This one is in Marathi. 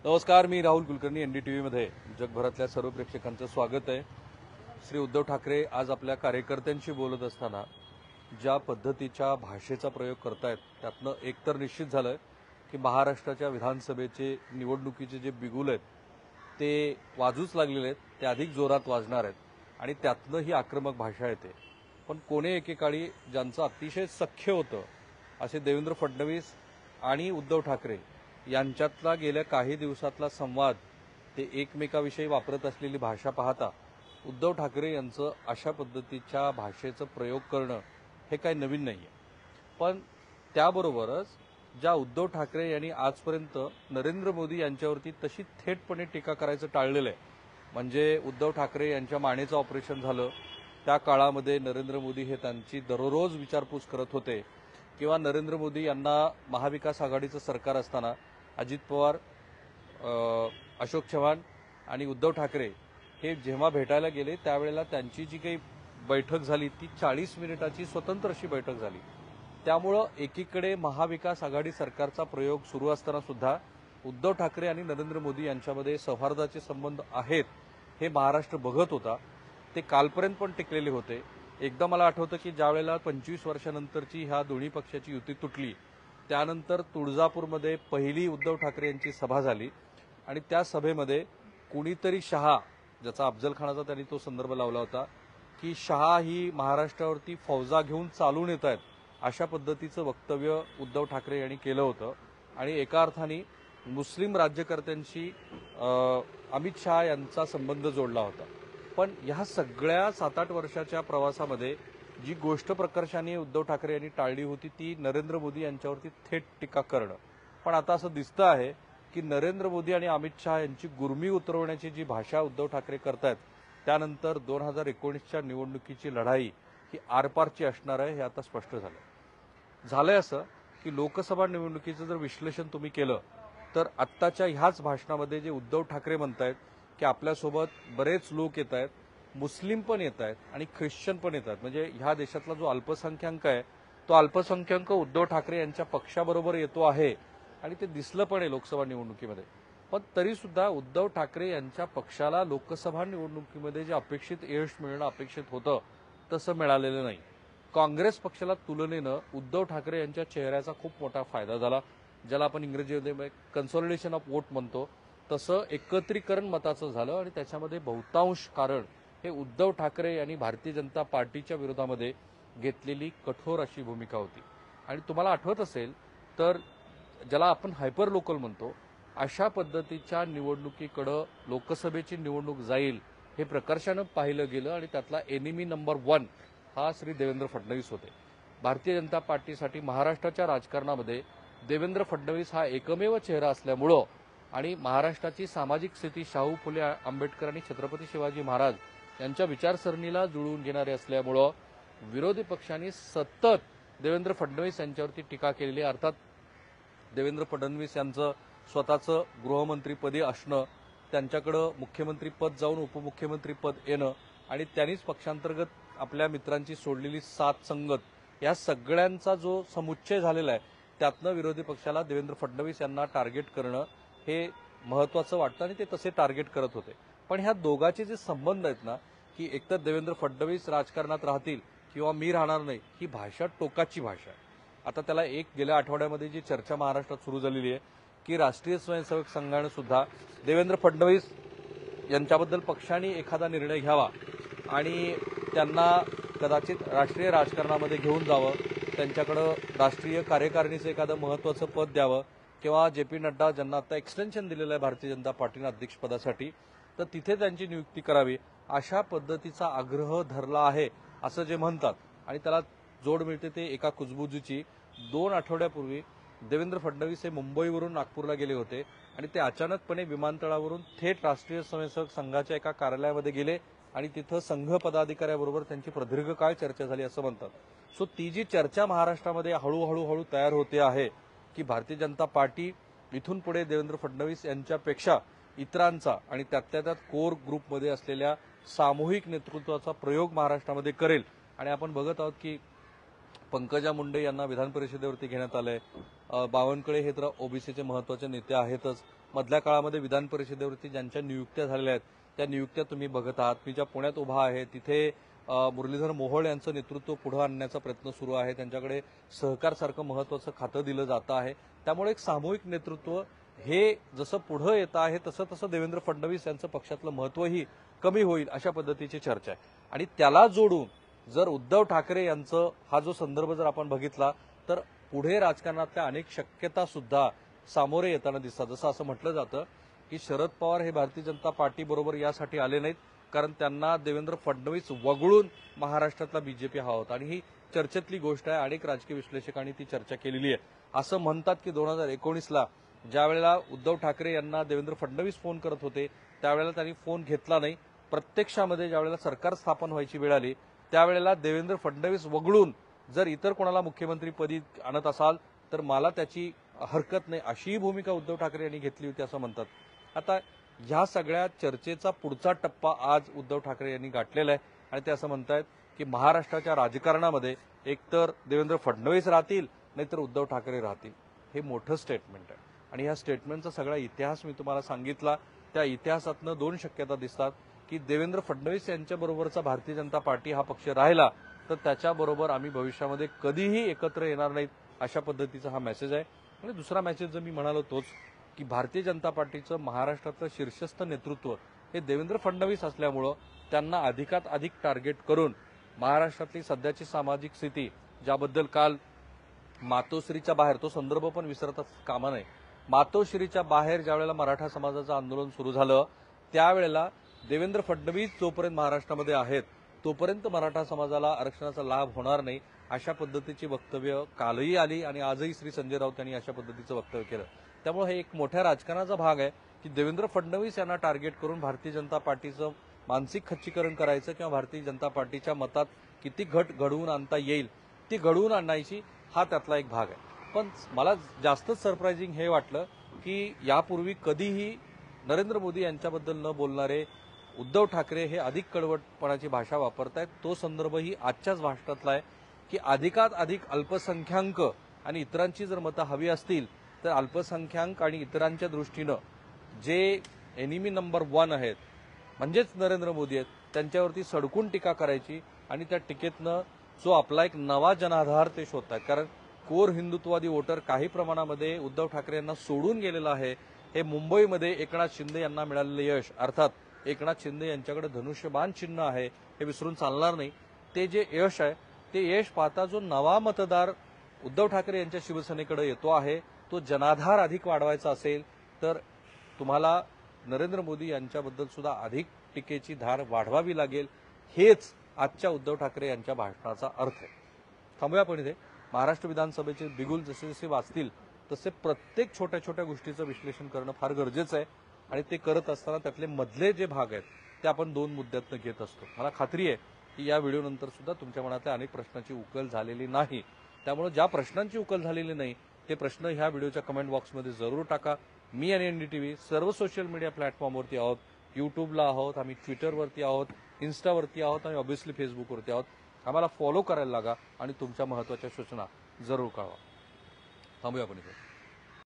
नमस्कार, मी राहुल कुलकर्णी. एनडीटीव्ही मध्ये जगभरातल्या सर्व प्रेक्षकांचं स्वागत आहे. श्री उद्धव ठाकरे आज आपल्या कार्यकर्त्यांशी बोलत असताना ज्या पद्धतीच्या भाषेचा प्रयोग करतायत त्यातनं एकतर निश्चित झालं की महाराष्ट्राच्या विधानसभेचे निवडणुकीचे जे बिगुल आहेत ते वाजूच लागलेले आहेत, ते अधिक जोरात वाजणार आहेत आणि त्यातनं ही आक्रमक भाषा येते. पण कोणे एकेकाळी ज्यांचं अतिशय सख्य होतं असे देवेंद्र फडणवीस आणि उद्धव ठाकरे यांच्यातला गेल्या काही दिवसातला संवाद, ते एकमेकाविषयी वापरत असलेली भाषा पाहता उद्धव ठाकरे यांचं अशा पद्धतीच्या भाषेचं प्रयोग करणं हे काही नवीन नाही आहे. पण त्याबरोबरच ज्या उद्धव ठाकरे यांनी आजपर्यंत नरेंद्र मोदी यांच्यावरती तशी थेटपणे टीका करायचं टाळलेलं आहे, म्हणजे उद्धव ठाकरे यांच्या मानेचं ऑपरेशन झालं त्या काळामध्ये नरेंद्र मोदी हे त्यांची दररोज विचारपूस करत होते, किंवा नरेंद्र मोदी यांना महाविकास आघाडीचं सरकार असताना अजित पवार, अशोक चव्हाण आणि उद्धव ठाकरे हे जेव्हा भेटायला गेले त्यावेळेला त्यांची जी काही बैठक झाली ती 40 मिनिटाची स्वतंत्र अशी बैठक झाली. त्यामुळं एकीकडे महाविकास आघाडी सरकारचा प्रयोग सुरू असताना सुद्धा उद्धव ठाकरे आणि नरेंद्र मोदी यांच्यामध्ये सौहार्दाचे संबंध आहेत हे महाराष्ट्र बघत होता. ते कालपर्यंत पण टिकलेले होते. एकदा मला आठवतं की ज्यावेळेला 25 वर्षानंतरची ह्या दोन्ही पक्षाची युती तुटली त्यानंतर तुळजापूरमध्ये पहिली उद्धव ठाकरे यांची सभा झाली आणि त्या सभेमध्ये कुणीतरी शहा, ज्याचा अफजल खानाचा त्यांनी तो संदर्भ लावला होता की शहा ही महाराष्ट्रावरती फौजा घेऊन चालून येत आहेत, अशा पद्धतीचं वक्तव्य उद्धव ठाकरे यांनी केलं होतं आणि एका अर्थाने मुस्लिम राज्यकर्त्यांशी अमित शहा यांचा संबंध जोडला होता. पण ह्या सगळ्या 7-8 वर्षाच्या प्रवासामध्ये जी गोष्ट प्रकर्षाने उद्धव ठाकरे यांनी टाळली होती ती नरेंद्र मोदी यांच्यावरती थेट टीका करणं. पण आता असं दिसतं आहे की नरेंद्र मोदी आणि अमित शहा यांची गुरमी उतरवण्याची जी भाषा उद्धव ठाकरे करतायत त्यानंतर 2019च्या निवडणुकीची लढाई ही आरपारची असणार आहे हे आता स्पष्ट झालंय. असं की लोकसभा निवडणुकीचं जर विश्लेषण तुम्ही केलं तर आत्ताच्या ह्याच भाषणामध्ये जे उद्धव ठाकरे म्हणतायत की आपल्यासोबत बरेच लोक येत आहेत, मुस्लिम पण येत आहेत आणि ख्रिश्चन पण येत आहेत, म्हणजे ह्या देशातला जो अल्पसंख्याक आहे तो अल्पसंख्याक उद्धव ठाकरे यांच्या पक्षाबरोबर येतो आहे आणि ते दिसलं पण आहे लोकसभा निवडणुकीमध्ये. पण तरी सुद्धा उद्धव ठाकरे यांच्या पक्षाला लोकसभा निवडणुकीमध्ये जे अपेक्षित यश मिळणं अपेक्षित होतं तसं मिळालेलं नाही. काँग्रेस पक्षाला तुलनेनं उद्धव ठाकरे यांच्या चेहऱ्याचा खूप मोठा फायदा झाला, ज्याला आपण इंग्रजीमध्ये कन्सॉलिडेशन ऑफ वोट म्हणतो तसं एकत्रीकरण मताचं झालं आणि त्याच्यामध्ये बहुतांश कारण हे उद्धव ठाकरे यांनी भारतीय जनता पार्टीच्या विरोधामध्ये घेतलेली कठोर अशी भूमिका होती. आणि तुम्हाला आठवत असेल तर ज्याला आपण हायपर लोकल म्हणतो अशा पद्धतीच्या निवडणुकीकडं लोकसभेची निवडणूक जाईल हे प्रकर्षानं पाहिलं गेलं आणि त्यातला एनिमी नंबर 1 हा श्री देवेंद्र फडणवीस होते. भारतीय जनता पार्टीसाठी महाराष्ट्राच्या राजकारणामध्ये देवेंद्र फडणवीस हा एकमेव चेहरा असल्यामुळं आणि महाराष्ट्राची सामाजिक स्थिती शाहू फुले आंबेडकर आणि छत्रपती शिवाजी महाराज यांच्या विचारसरणीला जुळवून घेणारे असल्यामुळं विरोधी पक्षांनी सतत देवेंद्र फडणवीस यांच्यावरती टीका केलेली. अर्थात देवेंद्र फडणवीस यांचं स्वतःचं गृहमंत्रीपदी असणं, त्यांच्याकडं मुख्यमंत्रीपद जाऊन उपमुख्यमंत्रीपद येणं आणि त्यांनीच पक्षांतर्गत आपल्या मित्रांची सोडलेली साथ संगत या सगळ्यांचा जो समुच्चय झालेला आहे त्यातनं विरोधी पक्षाला देवेंद्र फडणवीस यांना टार्गेट करणं हे महत्वाचं वाटतं आणि ते तसे टार्गेट करत होते. पण ह्या दोघांचे जे संबंध आहेत ना की एकतर देवेंद्र फडणवीस राजकारणात राहतील किंवा मी राहणार नाही, ही भाषा टोकाची भाषा आहे. आता त्याला गेल्या आठवड्यामध्ये जी चर्चा महाराष्ट्रात सुरू झालेली आहे की राष्ट्रीय स्वयंसेवक संघाने सुद्धा देवेंद्र फडणवीस यांच्याबद्दल पक्षाने एखादा निर्णय घ्यावा आणि त्यांना कदाचित राष्ट्रीय राजकारणामध्ये घेऊन जावं, त्यांच्याकडं राष्ट्रीय कार्यकारिणीचं एखादं महत्वाचं पद द्यावं किंवा जे.पी. नड्डा ज्यांना आता एक्सटेन्शन दिलेलं आहे भारतीय जनता पार्टीनं अध्यक्षपदासाठी तर तिथे त्यांची नियुक्ती करावी अशा पद्धतीचा आग्रह धरला आहे असं जे म्हणतात. आणि त्याला जोड मिळते ते एका कुजबुजीची. 2 आठवड्यापूर्वी देवेंद्र फडणवीस हे मुंबईवरून नागपूरला गेले होते आणि ते अचानकपणे विमानतळावरून थेट राष्ट्रीय स्वयंसेवक संघाच्या एका कार्यालयामध्ये गेले आणि तिथं संघ पदाधिकाऱ्याबरोबर त्यांची प्रदीर्घ काळ चर्चा झाली असं म्हणतात. सो ती जी चर्चा महाराष्ट्रामध्ये हळूहळू तयार होते आहे की भारतीय जनता पार्टी इथून पुढे देवेंद्र फडणवीस यांच्यापेक्षा इतरांचा आणि त्यातल्या त्यात कोर ग्रुपमध्ये असलेल्या सामूहिक नेतृत्वाचा प्रयोग महाराष्ट्रामध्ये करेल. आणि आपण बघत आहोत की पंकजा मुंडे यांना विधान परिषदेवरती घेण्यात आलंय. बावनकुळे हे तर ओबीसीचे महत्वाचे नेते आहेतच, मधल्या काळामध्ये विधान परिषदेवरती ज्यांच्या नियुक्त्या झालेल्या आहेत त्या नियुक्त्या तुम्ही बघत आहात. मी ज्या पुण्यात उभा आहे तिथे मुरलीधर मोहोळ यांचं नेतृत्व पुढे आणण्याचा प्रयत्न सुरू आहे. त्यांच्याकडे सहकार सारखं महत्त्वाचं खातं दिलं जातं आहे. त्यामुळे एक सामूहिक नेतृत्व हे जसं पुढे येत आहे तसं तसं देवेंद्र फडणवीस यांचं पक्षातलं महत्त्वही कमी होईल अशा पद्धतीची चर्चा आहे. आणि त्याला जोडून जर उद्धव ठाकरे यांचं हा जो संदर्भ जर आपण बघितला तर पुढे राजकारणातल्या अनेक शक्यता सुद्धा सामोरे येताना दिसतात. जसं असं म्हटलं जातं की शरद पवार हे भारतीय जनता पार्टी बरोबर यासाठी आले नाहीत कारण त्यांना देवेंद्र फडणवीस वगळून महाराष्ट्रातला बीजेपी हवा होता. आणि ही चर्चेतली गोष्ट आहे. अनेक राजकीय विश्लेषकांनी ती चर्चा केलेली आहे. असं म्हणतात की 2019ला ज्या वेळेला उद्धव ठाकरे यांना देवेंद्र फडणवीस फोन करत होते त्यावेळेला त्यांनी फोन घेतला नाही. प्रत्यक्षामध्ये ज्यावेळेला सरकार स्थापन व्हायची वेळ आली त्यावेळेला देवेंद्र फडणवीस वगळून जर इतर कोणाला मुख्यमंत्रीपदी आणत असाल तर मला त्याची हरकत नाही अशीही भूमिका उद्धव ठाकरे यांनी घेतली होती असं म्हणतात. आता ह्या सगळ्या चर्चेचा पुढचा टप्पा आज उद्धव ठाकरे यांनी गाठलेला आहे आणि ते असं म्हणतायत की महाराष्ट्राच्या राजकारणामध्ये एकतर देवेंद्र फडणवीस राहतील नाहीतर उद्धव ठाकरे राहतील. हे मोठं स्टेटमेंट आहे आणि ह्या स्टेटमेंटचा सगळा इतिहास मी तुम्हाला सांगितला. त्या इतिहासातनं दोन शक्यता दिसतात की देवेंद्र फडणवीस यांच्याबरोबरचा भारतीय जनता पार्टी हा पक्ष राहिला तर त्याच्याबरोबर आम्ही भविष्यामध्ये कधीही एकत्र येणार नाहीत अशा पद्धतीचा हा मेसेज आहे. आणि दुसरा मेसेज जर मी म्हणालो तोच की भारतीय जनता पार्टीचं महाराष्ट्रातलं शीर्षस्थ नेतृत्व हे देवेंद्र फडणवीस असल्यामुळं त्यांना अधिकात अधिक टार्गेट करून महाराष्ट्रातली सध्याची सामाजिक स्थिती ज्याबद्दल काल मातोश्रीच्या बाहेर तो संदर्भ पण विसरता कामा नये. मातोश्रीच्या बाहेर ज्यावेळेला मराठा समाजाचं आंदोलन सुरू झालं त्यावेळेला देवेंद्र फडणवीस जोपर्यंत महाराष्ट्रामध्ये आहेत तोपर्यंत मराठा समाजाला आरक्षणाचा लाभ होणार नाही अशा पद्धतीची वक्तव्य कालही आली आणि आजही श्री संजय राऊत यांनी अशा पद्धतीचं वक्तव्य केलं. त्यामुळे हे एक मोठ्या राजकारणाचा भाग आहे की देवेंद्र फडणवीस यांना टार्गेट करून भारतीय जनता पार्टीचं मानसिक खच्चीकरण करायचं किंवा भारतीय जनता पार्टीच्या मतात किती घट घडवून आणता येईल ती घडवून आणायची हा त्यातला एक भाग आहे. पण मला जास्तच सरप्राइझिंग हे वाटलं की यापूर्वी कधीही नरेंद्र मोदी यांच्याबद्दल न बोलणारे उद्धव ठाकरे हे अधिक कडवटपणाची भाषा वापरतायत. तो संदर्भही आजच्याच भाषणातला आहे की अधिकात अधिक अल्पसंख्याक आणि इतरांची जर मतं हवी असतील तर अल्पसंख्याक आणि इतरांच्या दृष्टीनं जे एनिमी नंबर 1 आहेत म्हणजेच नरेंद्र मोदी आहेत त्यांच्यावरती सडकून टीका करायची आणि त्या टीकेतनं जो आपला एक नवा जनाधार ते शोधतायत. कारण कोर हिंदुत्ववादी वोटर काही प्रमाणामध्ये उद्धव ठाकरे यांना सोडून गेलेला आहे. हे मुंबईमध्ये एकनाथ शिंदे यांना मिळालेलं यश अर्थात एकनाथ शिंदे यांच्याकडे धनुष्यबाण चिन्ह आहे हे विसरून चालणार नाही. ते जे यश आहे ते यश पाहता जो नवा मतदार उद्धव ठाकरे यांच्या शिवसेनेकडे येतो आहे तो जनाधार अधिक वाढवायचा असेल तर तुम्हाला नरेंद्र मोदी यांच्याबद्दल सुद्धा अधिक टीकेची धार वाढवावी लागेल. हेच आजच्या उद्धव ठाकरे यांच्या भाषणाचा अर्थ आहे. थांबूया आपण इथे. महाराष्ट्र विधानसभेचे बिगुल जसे जसे वाचतील तसे प्रत्येक छोट्या छोट्या गोष्टीचं विश्लेषण करणं फार गरजेचं आहे आणि ते करत असताना त्यातले मधले जे भाग आहेत ते आपण 2 मुद्द्यातनं घेत असतो. मला खात्री आहे की या व्हिडिओनंतर सुद्धा तुमच्या मनातल्या अनेक प्रश्नांची उकल झालेली नाही. त्यामुळे ज्या प्रश्नांची उकल झालेली नाही ते प्रश्न ह्या व्हिडिओच्या कमेंट बॉक्समध्ये जरूर टाका. मी आणि NDTV सर्व सोशल मीडिया प्लॅटफॉर्मवरती आहोत. युट्यूबला आहोत, आम्ही ट्विटरवरती आहोत, इन्स्टावरती आहोत आणि ऑब्व्हियसली फेसबुकवरती आहोत. आम्हाला फॉलो करायला लागा आणि तुमच्या महत्त्वाच्या सूचना जरूर कळवा. थांबूया आपण इथे.